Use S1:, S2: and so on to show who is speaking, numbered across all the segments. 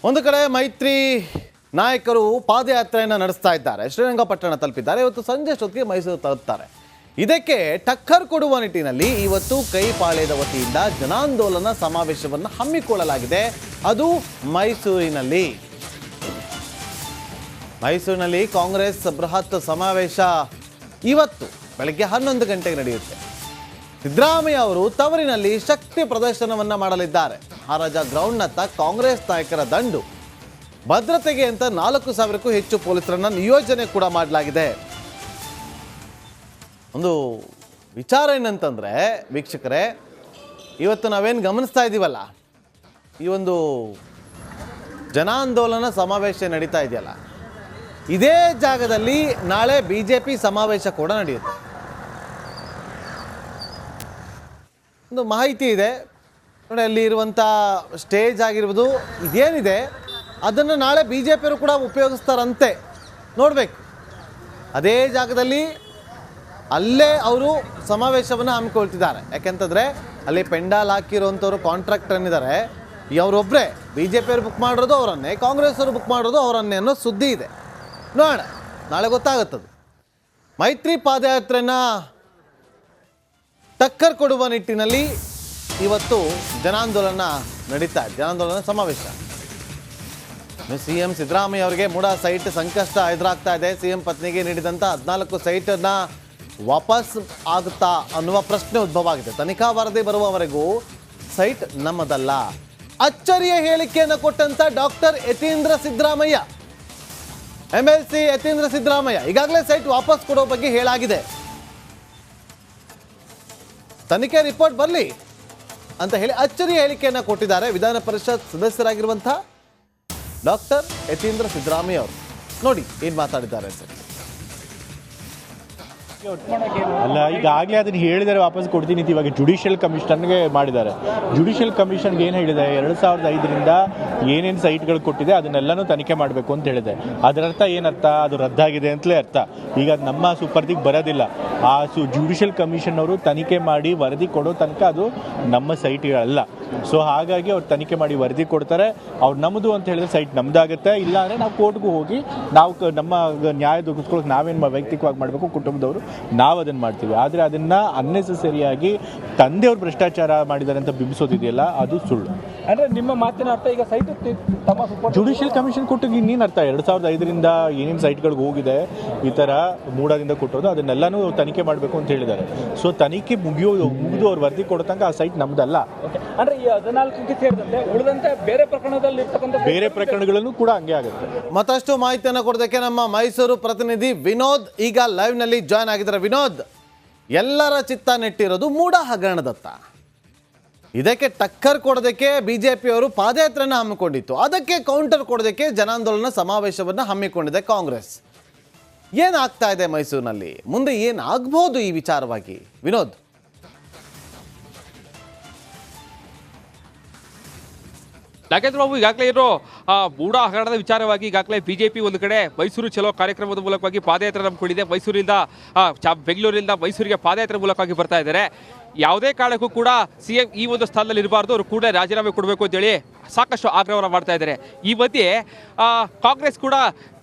S1: ಒಂದು ಕಡೆ ಮೈತ್ರಿ ನಾಯಕರು ಪಾದಯಾತ್ರೆಯನ್ನು ನಡೆಸ್ತಾ ಇದ್ದಾರೆ. ಶ್ರೀರಂಗಪಟ್ಟಣ ತಲುಪಿದ್ದಾರೆ. ಇವತ್ತು ಸಂಜೆ ಅಷ್ಟೊತ್ತಿಗೆ ಮೈಸೂರು ತಲುಪ್ತಾರೆ. ಇದಕ್ಕೆ ಟಕ್ಕರ್ ಕೊಡುವ ನಿಟ್ಟಿನಲ್ಲಿ ಇವತ್ತು ಕೈಪಾಳ್ಯದ ವತಿಯಿಂದ ಜನಾಂದೋಲನ ಸಮಾವೇಶವನ್ನು ಹಮ್ಮಿಕೊಳ್ಳಲಾಗಿದೆ. ಅದು ಮೈಸೂರಿನಲ್ಲಿ ಕಾಂಗ್ರೆಸ್ ಬೃಹತ್ ಸಮಾವೇಶ ಇವತ್ತು ಬೆಳಗ್ಗೆ 11 ಗಂಟೆಗೆ ನಡೆಯುತ್ತೆ. ಸಿದ್ದರಾಮಯ್ಯ ಅವರು ತವರಿನಲ್ಲಿ ಶಕ್ತಿ ಪ್ರದರ್ಶನವನ್ನು ಮಾಡಲಿದ್ದಾರೆ. ಮಹಾರಾಜ ಗ್ರೌಂಡ್ನತ್ತ ಕಾಂಗ್ರೆಸ್ ನಾಯಕರ ದಂಡು. ಭದ್ರತೆಗೆ ಅಂತ 4,000ಕ್ಕೂ ಹೆಚ್ಚು ಪೊಲೀಸರನ್ನ ನಿಯೋಜನೆ ಕೂಡ ಮಾಡಲಾಗಿದೆ. ಒಂದು ವಿಚಾರ ಏನಂತಂದರೆ ವೀಕ್ಷಕರೇ, ಇವತ್ತು ನಾವೇನು ಗಮನಿಸ್ತಾ ಇದ್ದೀವಲ್ಲ, ಈ ಒಂದು ಜನಾಂದೋಲನ ಸಮಾವೇಶ ನಡೀತಾ ಇದೆಯಲ್ಲ, ಇದೇ ಜಾಗದಲ್ಲಿ ನಾಳೆ BJP ಸಮಾವೇಶ ಕೂಡ ನಡೆಯುತ್ತೆ. ಒಂದು ಮಾಹಿತಿ ಇದೆ ನೋಡಿ, ಅಲ್ಲಿ ಇರುವಂಥ ಸ್ಟೇಜ್ ಆಗಿರ್ಬೋದು, ಇದೇನಿದೆ ಅದನ್ನು ನಾಳೆ BJP ಅವರು ಕೂಡ ಉಪಯೋಗಿಸ್ತಾರಂತೆ. ನೋಡಬೇಕು, ಅದೇ ಜಾಗದಲ್ಲಿ ಅಲ್ಲೇ ಅವರು ಸಮಾವೇಶವನ್ನು ಹಮ್ಮಿಕೊಳ್ತಿದ್ದಾರೆ. ಯಾಕೆಂತಂದರೆ ಅಲ್ಲಿ ಪೆಂಡಾಲ್ ಹಾಕಿರೋಂಥವ್ರು ಕಾಂಟ್ರಾಕ್ಟ್ ಏನಿದ್ದಾರೆ ಅವರೊಬ್ಬರೇ. BJP ಅವರು ಬುಕ್ ಮಾಡಿರೋದು ಅವರನ್ನೇ, ಕಾಂಗ್ರೆಸ್ ಅವರು ಬುಕ್ ಮಾಡೋದು ಅವರನ್ನೇ ಅನ್ನೋ ಸುದ್ದಿ ಇದೆ. ನೋಡೋಣ, ನಾಳೆ ಗೊತ್ತಾಗುತ್ತದು. ಮೈತ್ರಿ ಪಾದಯಾತ್ರೆನ ಟಕ್ಕರ್ ಕೊಡುವ ನಿಟ್ಟಿನಲ್ಲಿ ಇವತ್ತು ಜನಾಂದೋಲನ ನಡೀತಾ ಇದೆ. ಜನಾಂದೋಲನ ಸಮಾವೇಶ. CM ಸಿದ್ದರಾಮಯ್ಯ ಅವರಿಗೆ ಮೂಡ ಸೈಟ್ ಸಂಕಷ್ಟ ಎದುರಾಗ್ತಾ ಇದೆ. CM ಪತ್ನಿಗೆ ನೀಡಿದಂಥ 14 ಸೈಟನ್ನು ವಾಪಸ್ ಆಗುತ್ತಾ ಅನ್ನುವ ಪ್ರಶ್ನೆ ಉದ್ಭವ ಆಗಿದೆ. ತನಿಖಾ ವರದಿ ಬರುವವರೆಗೂ ಸೈಟ್ ನಮ್ಮದಲ್ಲ. ಅಚ್ಚರಿಯ ಹೇಳಿಕೆಯನ್ನು ಕೊಟ್ಟಂತ ಡಾಕ್ಟರ್ ಯತೀಂದ್ರ ಸಿದ್ದರಾಮಯ್ಯ, MLC ಯತೀಂದ್ರ ಸಿದ್ದರಾಮಯ್ಯ ಈಗಾಗಲೇ ಸೈಟ್ ವಾಪಸ್ ಕೊಡೋ ಬಗ್ಗೆ ಹೇಳಾಗಿದೆ. ತನಿಖೆ ರಿಪೋರ್ಟ್ ಬರಲಿ ಅಂತ ಹೇಳಿ ಅಚ್ಚರಿಯ ಹೇಳಿಕೆಯನ್ನು ಕೊಟ್ಟಿದ್ದಾರೆ ವಿಧಾನ ಪರಿಷತ್ ಸದಸ್ಯರಾಗಿರುವಂಥ ಡಾಕ್ಟರ್ ಯತೀಂದ್ರ ಸಿದ್ದರಾಮಯ್ಯ ಅವರು. ನೋಡಿ ಏನು ಮಾತಾಡಿದ್ದಾರೆ ಸರ್.
S2: ಅಲ್ಲ, ಈಗಾಗಲೇ ಅದನ್ನು ಹೇಳಿದರೆ ವಾಪಸ್ ಕೊಡ್ತೀನಿ ಅಂತ ಇವಾಗ ಜುಡಿಷಿಯಲ್ ಕಮಿಷನ್ಗೆ ಮಾಡಿದ್ದಾರೆ. ಜುಡಿಷಿಯಲ್ ಕಮಿಷನ್ಗೆ ಏನು ಹೇಳಿದೆ, 2005ರಿಂದ ಏನೇನು ಸೈಟ್ಗಳು ಕೊಟ್ಟಿದೆ ಅದನ್ನೆಲ್ಲನೂ ತನಿಖೆ ಮಾಡಬೇಕು ಅಂತ ಹೇಳಿದೆ. ಅದರರ್ಥ ಏನರ್ಥ, ಅದು ರದ್ದಾಗಿದೆ ಅಂತಲೇ ಅರ್ಥ. ಈಗ ಅದು ನಮ್ಮ ಸುಪರ್ದಿಗೆ ಬರೋದಿಲ್ಲ. ಆ ಜುಡಿಷಿಯಲ್ ಕಮಿಷನ್ ಅವರು ತನಿಖೆ ಮಾಡಿ ವರದಿ ಕೊಡೋ ತನಕ ಅದು ನಮ್ಮ ಸೈಟ್ಗಳಲ್ಲ. ಸೊ ಹಾಗಾಗಿ ಅವ್ರು ತನಿಖೆ ಮಾಡಿ ವರದಿ ಕೊಡ್ತಾರೆ. ಅವ್ರು ನಮ್ಮದು ಅಂತ ಹೇಳಿದ್ರೆ ಸೈಟ್ ನಮ್ಮದಾಗುತ್ತೆ. ಇಲ್ಲ ಅಂದರೆ ನಾವು ಕೋರ್ಟ್ಗೂ ಹೋಗಿ ನಾವು ನಮ್ಮ ನ್ಯಾಯ ದೊರಕಿಸ್ಕೊಳ್ಳೋಕೆ ನಾವೇನು ವೈಯಕ್ತಿಕವಾಗಿ ಮಾಡಬೇಕು, ಕುಟುಂಬದವರು ನಾವು ಅದನ್ನು ಮಾಡ್ತೀವಿ. ಆದರೆ ಅದನ್ನು ಅನ್ನೆಸೆಸರಿಯಾಗಿ ತಂದೆಯವ್ರು ಭ್ರಷ್ಟಾಚಾರ ಮಾಡಿದ್ದಾರೆ ಅಂತ ಬಿಂಬಿಸೋದಿದೆಯಲ್ಲ, ಅದು ಸುಳ್ಳು.
S3: ಅಂದರೆ ನಿಮ್ಮ ಮಾತಿನ ಅರ್ಥ ಈಗ ಸೈಟ್ ತಮ್ಮ
S2: ಜುಡಿಷಿಯಲ್ ಕಮಿಷನ್ ಕೊಟ್ಟು ಇನ್ನೇನು ಅರ್ಥ, 2005ರಿಂದ ಏನೇನು ಸೈಟ್ಗಳಿಗೆ ಹೋಗಿದೆ ಈ ಥರ ಮೂಡದಿಂದ ಕೊಟ್ಟೋದು ಅದನ್ನೆಲ್ಲನೂ ತನಿಖೆ ಮಾಡಬೇಕು ಅಂತ ಹೇಳಿದ್ದಾರೆ. ಸೊ ತನಿಖೆ ಮುಗಿದು ಅವ್ರು ವರದಿ ಕೊಡೋ ತನಕ ಆ ಸೈಟ್ ನಮ್ಮದಲ್ಲ.
S3: ಅಂದರೆ ಈ 14ಕ್ಕೆ ಸೇರಿದಂತೆ ಉಳಿದಂತೆ ಬೇರೆ ಪ್ರಕರಣದಲ್ಲಿ
S2: ಬೇರೆ ಪ್ರಕರಣಗಳಲ್ಲೂ ಕೂಡ ಹಂಗೆ ಆಗುತ್ತೆ.
S1: ಮತ್ತಷ್ಟು ಮಾಹಿತಿಯನ್ನು ಕೊಡೋದಕ್ಕೆ ನಮ್ಮ ಮೈಸೂರು ಪ್ರತಿನಿಧಿ ವಿನೋದ್ ಈಗ ಲೈವ್ನಲ್ಲಿ ಜಾಯ್ನ್ ಆಗಿದ್ದಾರೆ. ವಿನೋದ್, ಎಲ್ಲರ ಚಿತ್ತ ನೆಟ್ಟಿರೋದು ಮೂಡ ಹಗರಣದತ್ತ. ಇದಕ್ಕೆ ಟಕ್ಕರ್ ಕೊಡೋದಕ್ಕೆ BJP ಅವರು ಪಾದಯಾತ್ರೆಯನ್ನು ಹಮ್ಮಿಕೊಂಡಿತ್ತು. ಅದಕ್ಕೆ ಕೌಂಟರ್ ಕೊಡೋದಕ್ಕೆ ಜನಾಂದೋಲನ ಸಮಾವೇಶವನ್ನು ಹಮ್ಮಿಕೊಂಡಿದೆ ಕಾಂಗ್ರೆಸ್. ಏನಾಗ್ತಾ ಇದೆ ಮೈಸೂರಿನಲ್ಲಿ, ಮುಂದೆ ಏನಾಗಬಹುದು ಈ ವಿಚಾರವಾಗಿ ವಿನೋದ್?
S4: ನಾಗೇಂದ್ರ ಬಾಬು, ಈಗಾಗಲೇ ಇರೋ ಮೂಡ ಹಗರಣದ ವಿಚಾರವಾಗಿ ಈಗಾಗಲೇ BJP ಒಂದು ಕಡೆ ಮೈಸೂರು ಚಲೋ ಕಾರ್ಯಕ್ರಮದ ಮೂಲಕವಾಗಿ ಪಾದಯಾತ್ರೆ ಹಮ್ಮಿಕೊಂಡಿದೆ. ಮೈಸೂರಿಂದ ಬೆಂಗಳೂರಿಂದ ಮೈಸೂರಿಗೆ ಪಾದಯಾತ್ರೆ ಮೂಲಕವಾಗಿ ಬರ್ತಾ ಇದ್ದಾರೆ. ಯಾವುದೇ ಕಾರಣಕ್ಕೂ ಕೂಡ CM ಈ ಒಂದು ಸ್ಥಾನದಲ್ಲಿ ಇರಬಾರ್ದು, ಅವರು ಕೂಡ ರಾಜೀನಾಮೆ ಕೊಡಬೇಕು ಅಂತೇಳಿ ಸಾಕಷ್ಟು ಆಗ್ರಹವನ್ನು ಮಾಡ್ತಾ ಇದ್ದಾರೆ. ಈ ಮಧ್ಯೆ ಕಾಂಗ್ರೆಸ್ ಕೂಡ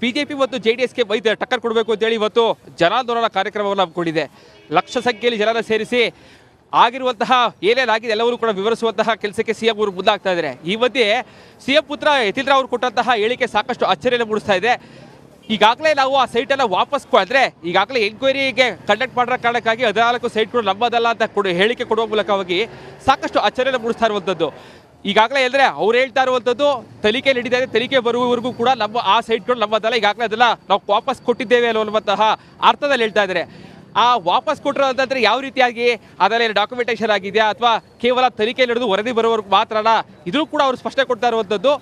S4: BJP ಮತ್ತು JDSಗೆ ಟಕ್ಕರ್ ಕೊಡಬೇಕು ಅಂತೇಳಿ ಇವತ್ತು ಜನಾಂದೋಲನ ಕಾರ್ಯಕ್ರಮವನ್ನು ಹಮ್ಮಿಕೊಂಡಿದೆ. ಲಕ್ಷ ಸಂಖ್ಯೆಯಲ್ಲಿ ಜನರ ಸೇರಿಸಿ ಆಗಿರುವಂತಹ ಏನೇನಾಗಿದೆ ಎಲ್ಲವರೂ ಕೂಡ ವಿವರಿಸುವಂತಹ ಕೆಲಸಕ್ಕೆ CM ಅವರು ಮುಂದಾಗ್ತಾ ಇದ್ದಾರೆ. ಈ ಮಧ್ಯೆ CM ಪುತ್ರ ಯತೀಂದ್ರ ಅವರು ಕೊಟ್ಟಂತಹ ಹೇಳಿಕೆ ಸಾಕಷ್ಟು ಅಚ್ಚರಿಯನ್ನು ಮೂಡಿಸ್ತಾ ಇದೆ. ಈಗಾಗಲೇ ನಾವು ಆ ಸೈಟನ್ನು ವಾಪಸ್ ಅಂದರೆ ಈಗಾಗಲೇ ಎನ್ಕ್ವೈರಿಗೆ ಕಂಡಕ್ಟ್ ಮಾಡೋ ಕಾರಣಕ್ಕಾಗಿ 14 ಸೈಟ್ಗಳು ನಮ್ಮದಲ್ಲ ಅಂತ ಹೇಳಿಕೆ ಕೊಡುವ ಮೂಲಕವಾಗಿ ಸಾಕಷ್ಟು ಅಚ್ಚರಿಯನ್ನು ಮೂಡಿಸ್ತಾ ಇರುವಂಥದ್ದು. ಈಗಾಗಲೇ ಅಂದರೆ ಅವ್ರು ಹೇಳ್ತಾ ಇರುವಂಥದ್ದು ತನಿಖೆ ನಡೀತಾ ಇದೆ, ತನಿಖೆ ಬರುವವರೆಗೂ ಕೂಡ ಆ ಸೈಟ್ಗಳು ನಮ್ಮದಲ್ಲ, ಈಗಾಗಲೇ ಅದೆಲ್ಲ ನಾವು ವಾಪಸ್ ಕೊಟ್ಟಿದ್ದೇವೆ ಅನ್ನುವಂತಹ ಅರ್ಥದಲ್ಲಿ ಹೇಳ್ತಾ ಇದ್ದಾರೆ. ಆ ವಾಪಸ್ ಕೊಟ್ಟರು ಅಂತಂದರೆ ಯಾವ ರೀತಿಯಾಗಿ ಅದರಲ್ಲಿ ಡಾಕ್ಯುಮೆಂಟೇಷನ್ ಆಗಿದೆಯಾ ಅಥವಾ ಕೇವಲ ತನಿಖೆ ನಡೆದು ವರದಿ ಬರೋವರೆಗೂ ಮಾತ್ರನಾ, ಇದೂ ಕೂಡ ಅವರು ಸ್ಪಷ್ಟನೆ ಕೊಡ್ತಾ ಇರುವಂಥದ್ದು.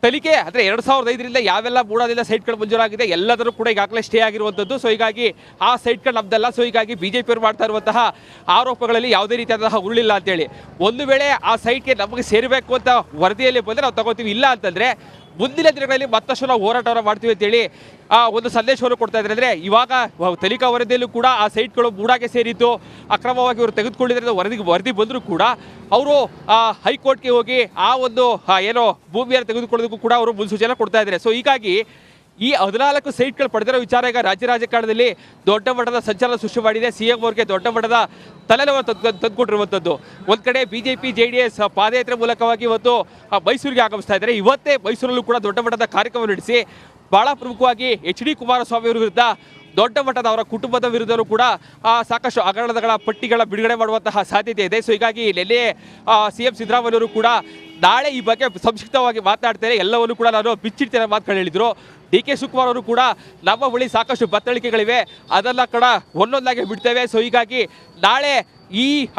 S4: ತನಿಖೆ ಅಂದರೆ 2005ರಿಂದ ಯಾವೆಲ್ಲ ಮೂಡಾದಿಂದ ಸೈಟ್ಗಳು ಮಂಜೂರಾಗಿದೆ ಎಲ್ಲದರೂ ಕೂಡ ಈಗಾಗಲೇ ಸ್ಟೇ ಆಗಿರುವಂಥದ್ದು. ಸೊ ಹೀಗಾಗಿ ಆ ಸೈಟ್ಗಳು ನಮ್ಮದಲ್ಲ. ಸೊ ಹೀಗಾಗಿ BJP ಅವರು ಮಾಡ್ತಾ ಇರುವಂತಹ ಆರೋಪಗಳಲ್ಲಿ ಯಾವುದೇ ರೀತಿಯಾದಂತಹ ಉರುಳಿಲ್ಲ ಅಂತೇಳಿ. ಒಂದು ವೇಳೆ ಆ ಸೈಟ್ಗೆ ನಮಗೆ ಸೇರಬೇಕು ಅಂತ ವರದಿಯಲ್ಲಿ ಬಂದರೆ ನಾವು ತಗೋತೀವಿ, ಇಲ್ಲ ಅಂತಂದರೆ ಮುಂದಿನ ದಿನಗಳಲ್ಲಿ ಮತ್ತಷ್ಟು ನಾವು ಹೋರಾಟವನ್ನು ಮಾಡ್ತೀವಿ ಅಂತೇಳಿ ಒಂದು ಸಂದೇಶವನ್ನು ಕೊಡ್ತಾ ಇದ್ದಾರೆ. ಅಂದರೆ ಇವಾಗ ತನಿಖಾ ವರದಿಯಲ್ಲೂ ಕೂಡ ಆ ಸೈಟ್ಗಳು ಬೂಡಾಗೆ ಸೇರಿದ್ದು ಅಕ್ರಮವಾಗಿ ಅವರು ತೆಗೆದುಕೊಂಡಿದ್ದಾರೆ ವರದಿ ಬಂದರೂ ಕೂಡ ಅವರು ಹೈಕೋರ್ಟ್ಗೆ ಹೋಗಿ ಆ ಒಂದು ಏನೋ ಭೂಮಿಯನ್ನು ತೆಗೆದುಕೊಳ್ಳೋದಕ್ಕೂ ಕೂಡ ಅವರು ಮುನ್ಸೂಚನೆ ಕೊಡ್ತಾ ಇದ್ದಾರೆ. ಸೊ ಹೀಗಾಗಿ ಈ 14 ಸೈಟ್ಗಳು ಪಡೆದಿರೋ ವಿಚಾರ ಈಗ ರಾಜ್ಯ ರಾಜಕಾರಣದಲ್ಲಿ ದೊಡ್ಡ ಮಟ್ಟದ ಸಂಚಲನ ಸೃಷ್ಟಿ ಮಾಡಿದೆ. ಸಿಎಂ ಅವರಿಗೆ ದೊಡ್ಡ ಮಟ್ಟದ ತಲೆನೋವು ತಂದುಕೊಟ್ಟಿರುವಂಥದ್ದು. ಒಂದು ಕಡೆ ಬಿಜೆಪಿ JDS ಪಾದಯಾತ್ರೆ ಮೂಲಕವಾಗಿ ಇವತ್ತು ಮೈಸೂರಿಗೆ ಆಗಮಿಸ್ತಾ ಇದ್ದಾರೆ. ಇವತ್ತೇ ಮೈಸೂರಲ್ಲೂ ಕೂಡ ದೊಡ್ಡ ಮಟ್ಟದ ಕಾರ್ಯಕ್ರಮ ನಡೆಸಿ ಬಹಳ ಪ್ರಮುಖವಾಗಿ HD ಕುಮಾರಸ್ವಾಮಿ ಅವರ ವಿರುದ್ಧ ದೊಡ್ಡ ಮಟ್ಟದ ಅವರ ಕುಟುಂಬದ ವಿರುದ್ಧವೂ ಕೂಡ ಸಾಕಷ್ಟು ಹಗರಣಗಳ ಪಟ್ಟಿಗಳ ಬಿಡುಗಡೆ ಮಾಡುವಂತಹ ಸಾಧ್ಯತೆ ಇದೆ. ಸೊ ಹೀಗಾಗಿ ನಿನ್ನೆ CM ಸಿದ್ದರಾಮಯ್ಯವರು ಕೂಡ ನಾಳೆ ಈ ಬಗ್ಗೆ ಸಂಕ್ಷಿಪ್ತವಾಗಿ ಮಾತನಾಡ್ತಾರೆ, ಎಲ್ಲವನ್ನೂ ಕೂಡ ನಾನು ಬಿಚ್ಚಿಡ್ತೇನೆ ಮಾತುಗಳು ಹೇಳಿದರು. DK ಶಿವಕುಮಾರ್ ಅವರು ಕೂಡ ನಮ್ಮ ಬಳಿ ಸಾಕಷ್ಟು ಬತ್ತಳಿಕೆಗಳಿವೆ, ಅದೆಲ್ಲ ಕೂಡ ಒಂದೊಂದಾಗಿ ಬಿಡ್ತೇವೆ. ಸೊ ಹೀಗಾಗಿ ನಾಳೆ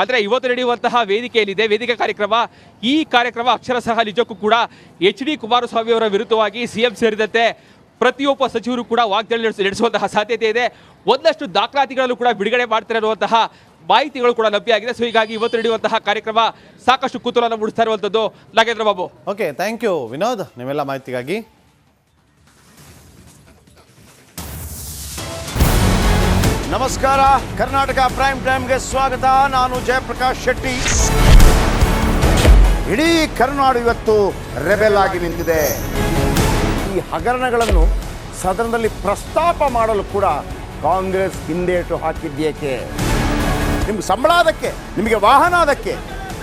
S4: ಅಂದರೆ ಇವತ್ತು ನಡೆಯುವಂತಹ ವೇದಿಕೆ ಕಾರ್ಯಕ್ರಮ, ಈ ಕಾರ್ಯಕ್ರಮ ಅಕ್ಷರಶಃ ನಿಜಕ್ಕೂ ಕೂಡ HD ಕುಮಾರಸ್ವಾಮಿ ಅವರ ವಿರುದ್ಧವಾಗಿ CM ಸೇರಿದಂತೆ ಪ್ರತಿಯೊಬ್ಬ ಸಚಿವರು ಕೂಡ ವಾಗ್ದಾಳಿ ನಡೆಸುವಂತಹ ಸಾಧ್ಯತೆ ಇದೆ. ಒಂದಷ್ಟು ದಾಖಲಾತಿಗಳನ್ನು ಕೂಡ ಬಿಡುಗಡೆ ಮಾಡ್ತಾರೆ ಅನ್ನುವಂತಹ ಮಾಹಿತಿಗಳು ಕೂಡ ಲಭ್ಯ ಆಗಿದೆ. ಸೊ ಹೀಗಾಗಿ ಇವತ್ತು ನಡೆಯುವಂತಹ ಕಾರ್ಯಕ್ರಮ ಸಾಕಷ್ಟು ಕುತೂಹಲ ಮೂಡಿಸ್ತಾ ಇರುವಂಥದ್ದು. Nagendra Babu.
S1: Okay, thank you Vinod ನಿಮ್ಮೆಲ್ಲ ಮಾಹಿತಿಗಾಗಿ.
S5: ನಮಸ್ಕಾರ, ಕರ್ನಾಟಕ ಪ್ರೈಮ್ ಟೈಮ್ಗೆ ಸ್ವಾಗತ. ನಾನು ಜಯಪ್ರಕಾಶ್ ಶೆಟ್ಟಿ. ಇಡೀ ಕರುನಾಡು ಇವತ್ತು ರೆಬೆಲ್ ಆಗಿ ನಿಂತಿದೆ. ಈ ಹಗರಣಗಳನ್ನು ಸದನದಲ್ಲಿ ಪ್ರಸ್ತಾಪ ಮಾಡಲು ಕೂಡ ಕಾಂಗ್ರೆಸ್ ಹಿಂದೇಟು ಹಾಕಿದ್ದೇಕೆ? ನಿಮ್ಗೆ ಸಂಬಳ ಅದಕ್ಕೆ, ನಿಮಗೆ ವಾಹನ ಅದಕ್ಕೆ,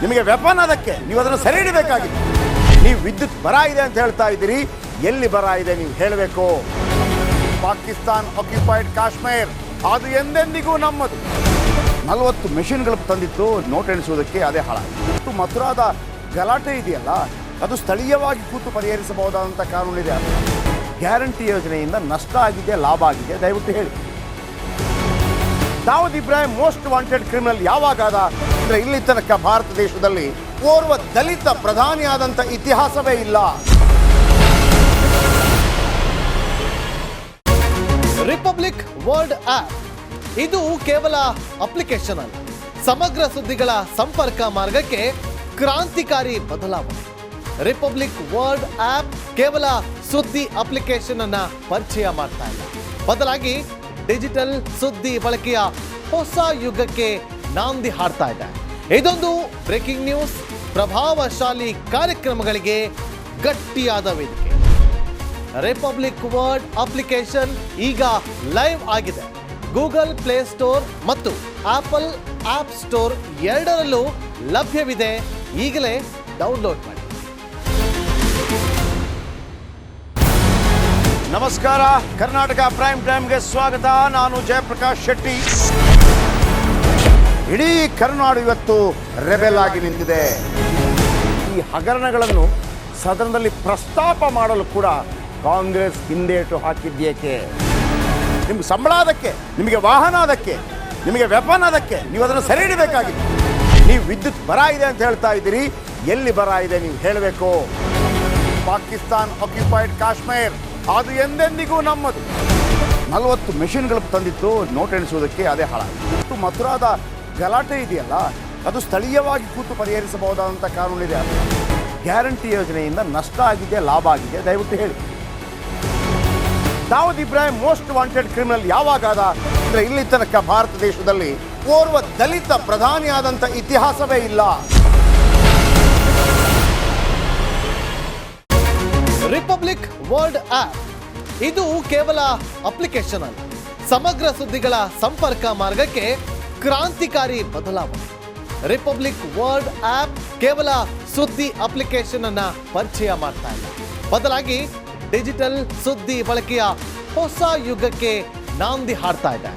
S5: ನಿಮಗೆ ವೆಪನ್ ಅದಕ್ಕೆ, ನೀವು ಅದನ್ನು ಸರಿ ಹಿಡಬೇಕಾಗಿದೆ. ನೀವು ವಿದ್ಯುತ್ ಬರ ಇದೆ ಅಂತ ಹೇಳ್ತಾ ಇದ್ದೀರಿ, ಎಲ್ಲಿ ಬರ ಇದೆ ನೀವು ಹೇಳಬೇಕು. ಪಾಕಿಸ್ತಾನ್ ಆಕ್ಯುಪೈಡ್ ಕಾಶ್ಮೀರ್ ಅದು ಎಂದೆಂದಿಗೂ ನಮ್ಮದು. 40 ಮೆಷಿನ್ಗಳು ತಂದಿತ್ತು ನೋಟ್ ಎಣಿಸುವುದಕ್ಕೆ, ಅದೇ ಹಾಳಾಯಿತು. ಮಥುರಾದ ಗಲಾಟೆ ಇದೆಯಲ್ಲ, ಅದು ಸ್ಥಳೀಯವಾಗಿ ಕೂತು ಪರಿಹರಿಸಬಹುದಾದಂಥ ಕಾನೂನಿದೆ. ಗ್ಯಾರಂಟಿ ಯೋಜನೆಯಿಂದ ನಷ್ಟ ಆಗಿದೆ, ಲಾಭ ಆಗಿದೆ, ದಯವಿಟ್ಟು ಹೇಳಿ. Dawood Ibrahim most wanted criminal ಯಾವಾಗಾದ ಅಂದರೆ ಇಲ್ಲಿ ತನಕ ಭಾರತ ದೇಶದಲ್ಲಿ ಓರ್ವ ದಲಿತ ಪ್ರಧಾನಿಯಾದಂಥ ಇತಿಹಾಸವೇ ಇಲ್ಲ.
S1: ರಿಪಬ್ಲಿಕ್ ವರ್ಲ್ಡ್ ಆಪ್ ಇದು ಕೇವಲ ಅಪ್ಲಿಕೇಶನ್ ಅಲ್ಲ, ಸಮಗ್ರ ಸುದ್ದಿಗಳ ಸಂಪರ್ಕ ಮಾರ್ಗಕ್ಕೆ ಕ್ರಾಂತಿಕಾರಿ ಬದಲಾವಣೆ. ರಿಪಬ್ಲಿಕ್ ವರ್ಲ್ಡ್ ಆಪ್ ಕೇವಲ ಸುದ್ದಿ ಅಪ್ಲಿಕೇಶನ್ ಅನ್ನ ಪರಿಚಯ ಮಾಡ್ತಾ ಇಲ್ಲ, ಬದಲಾಗಿ ಡಿಜಿಟಲ್ ಸುದ್ದಿ ಬಳಕೆಯ ಹೊಸ ಯುಗಕ್ಕೆ ನಾಂದಿ ಹಾಡ್ತಾ ಇದೆ. ಇದೊಂದು ಬ್ರೇಕಿಂಗ್ ನ್ಯೂಸ್, ಪ್ರಭಾವಶಾಲಿ ಕಾರ್ಯಕ್ರಮಗಳಿಗೆ ಗಟ್ಟಿಯಾದ ವೇದಿಕೆ. ರಿಪಬ್ಲಿಕ್ ವರ್ಲ್ಡ್ ಅಪ್ಲಿಕೇಶನ್ ಈಗ ಲೈವ್ ಆಗಿದೆ. ಗೂಗಲ್ ಪ್ಲೇ ಸ್ಟೋರ್ ಮತ್ತು ಆಪಲ್ ಆಪ್ ಸ್ಟೋರ್ ಎರಡರಲ್ಲೂ ಲಭ್ಯವಿದೆ. ಈಗಲೇ ಡೌನ್ಲೋಡ್ ಮಾಡಿ.
S5: ನಮಸ್ಕಾರ, ಕರ್ನಾಟಕ ಪ್ರೈಮ್ ಟೈಮ್ಗೆ ಸ್ವಾಗತ. ನಾನು ಜಯಪ್ರಕಾಶ್ ಶೆಟ್ಟಿ. ಇಡೀ ಕರುನಾಡು ಇವತ್ತು ರೆಬೆಲ್ ಆಗಿ ನಿಂತಿದೆ. ಈ ಹಗರಣಗಳನ್ನು ಸದನದಲ್ಲಿ ಪ್ರಸ್ತಾಪ ಮಾಡಲು ಕೂಡ ಕಾಂಗ್ರೆಸ್ ಹಿಂದೇಟು ಹಾಕಿದ್ದೇಕೆ? ನಿಮ್ಗೆ ಸಂಬಳ ಅದಕ್ಕೆ, ನಿಮಗೆ ವಾಹನ ಅದಕ್ಕೆ, ನಿಮಗೆ ವೆಪನ್ ಅದಕ್ಕೆ, ನೀವು ಅದನ್ನು ಸರಿ ಹಿಡಬೇಕಾಗಿದೆ. ನೀವು ವಿದ್ಯುತ್ ಬರ ಇದೆ ಅಂತ ಹೇಳ್ತಾ ಇದ್ದೀರಿ, ಎಲ್ಲಿ ಬರ ಇದೆ ನೀವು ಹೇಳಬೇಕು. ಪಾಕಿಸ್ತಾನ್ ಆಕ್ಯುಪೈಡ್ ಕಾಶ್ಮೀರ್ ಅದು ಎಂದೆಂದಿಗೂ ನಮ್ಮದು. 40 ಮೆಷಿನ್ಗಳು ತಂದಿತ್ತು ನೋಟ್ ಎಣಿಸುವುದಕ್ಕೆ, ಅದೇ ಹಾಳಾಯಿತು. ಮಥುರಾದ ಗಲಾಟೆ ಇದೆಯಲ್ಲ, ಅದು ಸ್ಥಳೀಯವಾಗಿ ಕೂತು ಪರಿಹರಿಸಬಹುದಾದಂಥ ಕಾನೂನಿದೆ. ಗ್ಯಾರಂಟಿ ಯೋಜನೆಯಿಂದ ನಷ್ಟ ಆಗಿದೆ, ಲಾಭ ಆಗಿದೆ, ದಯವಿಟ್ಟು ಹೇಳಿ. Dawood Ibrahim most wanted criminal ಯಾವಾಗಾದ ಅಂದರೆ ಇಲ್ಲಿ ತನಕ ಭಾರತ ದೇಶದಲ್ಲಿ ಓರ್ವ ದಲಿತ ಪ್ರಧಾನಿಯಾದಂಥ ಇತಿಹಾಸವೇ ಇಲ್ಲ.
S1: ರಿಪಬ್ಲಿಕ್ ವರ್ಲ್ಡ್ ಆಪ್ ಇದು ಕೇವಲ ಅಪ್ಲಿಕೇಶನ್ ಅಲ್ಲ, ಸಮಗ್ರ ಸುದ್ದಿಗಳ ಸಂಪರ್ಕ ಮಾರ್ಗಕ್ಕೆ ಕ್ರಾಂತಿಕಾರಿ ಬದಲಾವಣೆ. ರಿಪಬ್ಲಿಕ್ ವರ್ಲ್ಡ್ ಆಪ್ ಕೇವಲ ಸುದ್ದಿ ಅಪ್ಲಿಕೇಶನ್ ಅನ್ನ ಪರಿಚಯ ಮಾಡ್ತಾ ಇಲ್ಲ, ಬದಲಾಗಿ ಡಿಜಿಟಲ್ ಸುದ್ದಿ ಬಳಕೆಯ ಹೊಸ ಯುಗಕ್ಕೆ ನಾಂದಿ ಹಾಡ್ತಾ ಇದೆ.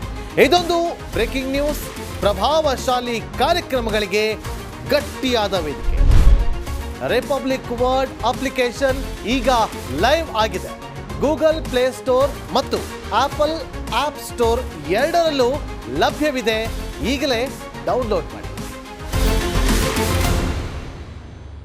S1: ಇದೊಂದು ಬ್ರೇಕಿಂಗ್ ನ್ಯೂಸ್, ಪ್ರಭಾವಶಾಲಿ ಕಾರ್ಯಕ್ರಮಗಳಿಗೆ ಗಟ್ಟಿಯಾದ ವೇದಿಕೆ. ರಿಪಬ್ಲಿಕ್ ವರ್ಲ್ಡ್ ಅಪ್ಲಿಕೇಶನ್ ಈಗ ಲೈವ್ ಆಗಿದೆ. ಗೂಗಲ್ ಪ್ಲೇ ಸ್ಟೋರ್ ಮತ್ತು ಆಪಲ್ ಆಪ್ ಸ್ಟೋರ್ ಎರಡರಲ್ಲೂ ಲಭ್ಯವಿದೆ. ಈಗಲೇ ಡೌನ್ಲೋಡ್ ಮಾಡಿ.